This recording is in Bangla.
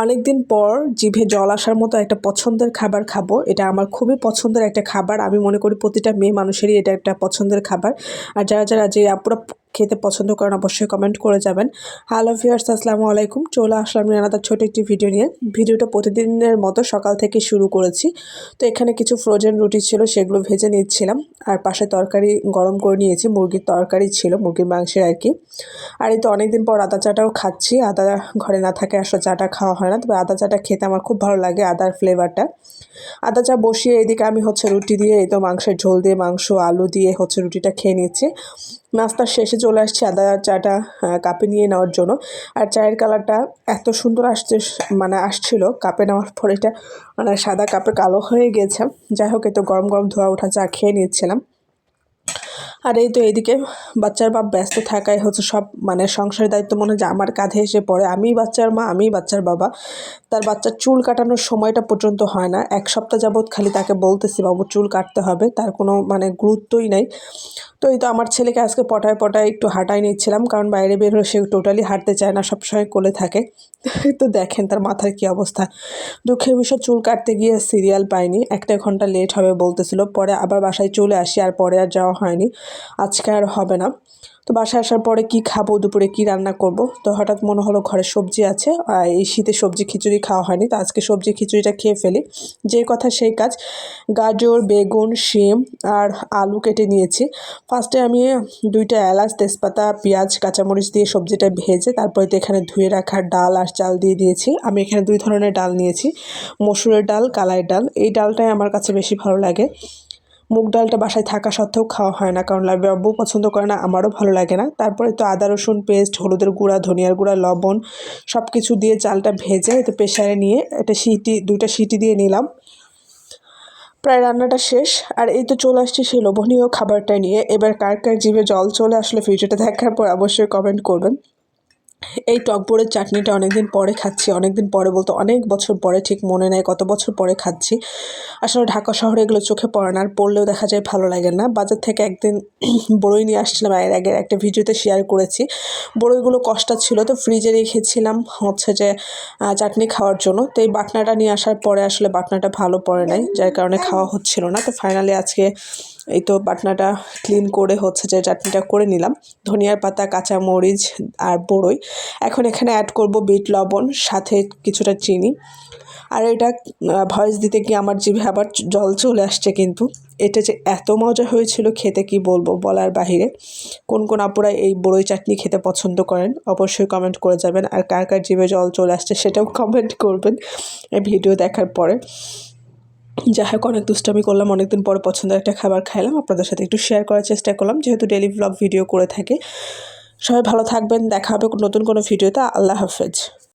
অনেকদিন পর জিভে জল আসার মতো একটা পছন্দের খাবার খাবো। এটা আমার খুবই পছন্দের একটা খাবার। আমি মনে করি প্রতিটা মেয়ে মানুষেরই এটা একটা পছন্দের খাবার। আর যারা যে আপুরা খেতে পছন্দ করেন অবশ্যই কমেন্ট করে যাবেন। হ্যালো ভিউয়ার্স, আসসালামু আলাইকুম। চলে আসলাম রানাদার ছোট একটি ভিডিও নিয়ে। ভিডিওটা প্রতিদিনের মতো সকাল থেকে শুরু করেছি। তো এখানে কিছু ফ্রোজেন রুটি ছিল, সেগুলো ভেজে নিচ্ছিলাম। আর পাশে তরকারি গরম করে নিয়েছি, মুরগির তরকারি ছিল, মুরগির মাংসের আর কি। আর এই তো অনেকদিন পর আদা চাটাও খাচ্ছি। আদা ঘরে না থাকে আসলে চাটা খাওয়া হয় না, তবে আদা চাটা খেতে আমার খুব ভালো লাগে, আদার ফ্লেভারটা। আদা চা বসিয়ে এদিকে আমি রুটি দিয়ে, এই তো মাংসের ঝোল দিয়ে, মাংস আলু দিয়ে রুটিটা খেয়ে নিচ্ছি। নাস্তার শেষে চলে আসছি আদা চাটা কাপে নিয়ে নেওয়ার জন্য। আর চায়ের কালারটা এত সুন্দর আসছিল কাপে নেওয়ার পর, এটা সাদা কাপে কালো হয়ে গেছে। যাই হোক, এই তো গরম গরম ধোয়া ওঠা চা খেয়ে নিচ্ছিলাম। আর এই তো এইদিকে বাচ্চার বাপ ব্যস্ত থাকায় সব সংসারের দায়িত্ব মনে হয় যে আমার কাঁধে এসে পড়ে। আমিই বাচ্চার মা, আমিই বাচ্চার বাবা। তার বাচ্চার চুল কাটানোর সময়টা পর্যন্ত হয় না। 1 সপ্তাহ যাবৎ খালি তাকে বলতেছি বাবু চুল কাটতে হবে, তার কোনো গুরুত্বই নাই। তো এই তো আমার ছেলেকে আজকে পটায় একটু হাঁটায় নিচ্ছিলাম, কারণ বাইরে বের হলে সে টোটালি হাঁটতে চায় না, সবসময় কোলে থাকে। তো দেখেন তার মাথার কি অবস্থা। দুঃখের বিষয়, চুল কাটতে গিয়ে সিরিয়াল পাইনি, 1 ঘন্টা লেট হবে বলতেছিল। পরে আবার বাসায় চলে আসি, আর পরে আর যাওয়া হয়নি। আজকে আর হবে না। তো বাসায় আসার পরে কি খাবো, দুপুরে কি রান্না করব, তো হঠাৎ মনে হলো ঘরে সবজি আছে, আর এই শীতে সবজি খিচুড়ি খাওয়া হয়নি, তো আজকে সবজি খিচুড়িটা খেয়ে ফেলি। যেই কথা সেই কাজ। গাজর, বেগুন, শিম আর আলু কেটে নিয়েছি। ফার্স্টে আমি 2টা এলাচ, তেজপাতা, পেঁয়াজ, কাঁচামরিচ দিয়ে সবজিটা ভেজে তারপরে তো এখানে ধুয়ে রাখা ডাল আর চাল দিয়ে দিয়েছি। আমি এখানে 2 ধরনের ডাল নিয়েছি, মসুরের ডাল, কালাই ডাল। এই ডালটাই আমার কাছে বেশি ভালো লাগে। মুগ ডালটা বাসায় থাকা সত্ত্বেও খাওয়া হয় না, কারণ লাইব্রেরি আব্বু পছন্দ করে না, আমারও ভালো লাগে না। তারপরে তো আদা রসুন পেস্ট, হলুদের গুঁড়া, ধনিয়ার গুঁড়া, লবণ সব কিছু দিয়ে চালটা ভেজে তো প্রেসারে নিয়ে 2টা সিটি দিয়ে নিলাম। প্রায় রান্নাটা শেষ। আর এই তো চলে আসছি সেই লোভনীয় খাবারটা নিয়ে। এবার কার কার জিভে জল চলে আসলে ভিডিওটা দেখার পর অবশ্যই কমেন্ট করবেন। এই টক বড়ির চাটনিটা অনেকদিন পরে খাচ্ছি। অনেকদিন পরে বলতে অনেক বছর পরে, ঠিক মনে নেই কত বছর পরে খাচ্ছি। আসলে ঢাকা শহরে এগুলো চোখে পড়ে না, আর পড়লেও দেখা যায় ভালো লাগে না। বাজার থেকে একদিন বড়ই নিয়ে আসছিলাম, এর আগে একটা ভিডিওতে শেয়ার করেছি। বড়ইগুলো কষ্টা ছিল, তো ফ্রিজে রেখেছিলাম চাটনি খাওয়ার জন্য। তো এই বাটনাটা নিয়ে আসার পরে আসলে বাটনাটা ভালো পড়ে নাই, যার কারণে খাওয়া হচ্ছিল না। তো ফাইনালি আজকে এই তো বাটনাটা ক্লিন করে চাটনিটা করে নিলাম। ধনিয়ার পাতা, কাঁচা মরিচ আর বড়ই। এখন এখানে অ্যাড করব বিট লবণ, সাথে কিছুটা চিনি। আর এটা ভয়েস দিতে গিয়ে আমার জিভে আবার জল চলে আসছে, কিন্তু এটা যে এত মজা হয়েছিল খেতে, কি বলবো, বলার বাহিরে। কোন কোন আপুরা এই বড়ই চাটনি খেতে পছন্দ করেন অবশ্যই কমেন্ট করে যাবেন। আর কার কার জিভে জল চলে আসছে সেটাও কমেন্ট করবেন এই ভিডিও দেখার পরে। যাই হোক, অনেক দুষ্টামি করলাম, অনেকদিন পরে পছন্দের একটা খাবার খাইলাম, আপনাদের সাথে একটু শেয়ার করার চেষ্টা করলাম, যেহেতু ডেইলি ব্লগ ভিডিও করে থাকি। সবাই ভালো থাকবেন, দেখা হবে নতুন কোনো ভিডিওতে। আল্লাহ হাফেজ।